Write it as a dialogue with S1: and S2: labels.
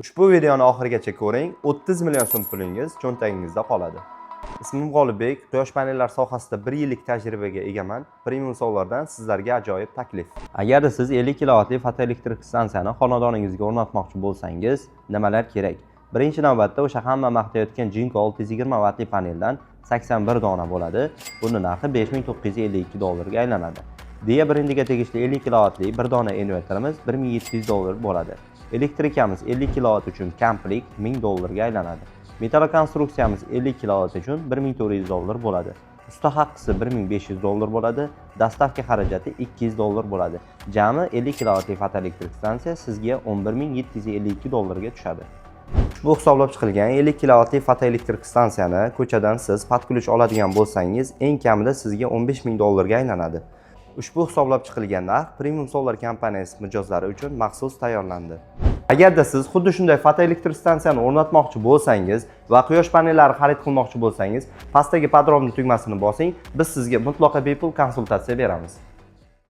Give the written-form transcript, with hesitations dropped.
S1: Ushbu videoni oxirigacha ko'ring. 30 million so'm pulingiz cho'ntagingizda qoladi. Ismim G'olibek, quyosh panellari sohasida 1 yillik tajribaga egaman. Premium Solardan sizlarga ajoyib taklif. Agarda siz 50 kilovatli fotoelektrik stansiyani xonadoningizga o'rnatmoqchi bo'lsangiz, nimalar kerak? Birinchi navbatda o'sha hamma maqtayotgan Jinko 620 vatli paneldan 81 dona bo'ladi. Buni narxi $5952 ga aylanadi. Dia brendiga tegishli 50 kilovatli bir dona inverterimiz $1700 bo'ladi. Elektrikamiz 50 kilovat uchun komplekt $1000 ga aylanadi. Metal konstruksiyamiz 50 kilovat uchun $1400 bo'ladi. Usta haqqisi $1500 bo'ladi. Dastavka xarajati $200 bo'ladi. Jami 50 kilovatli fotoelektrik stansiya sizga $11752 ga tushadi. Bu hisoblab chiqilgan 50 kilovatli fotoelektrik stansiyani ko'chadan siz podключ oladigan bo'lsangiz, eng kamida sizga $15000 ga aylanadi. Ushbu hisoblab chiqilgan narx Premium Solar kompaniyasi mijozlari uchun maxsus tayyorlandi. Agarda siz xuddi shunday fotoelektrik stansiyani o'rnatmoqchi bo'lsangiz va quyosh panellari xarid qilmoqchi bo'lsangiz, pastdagi podrobniy tugmasini bosing, biz sizga mutlaqo bepul konsultatsiya beramiz.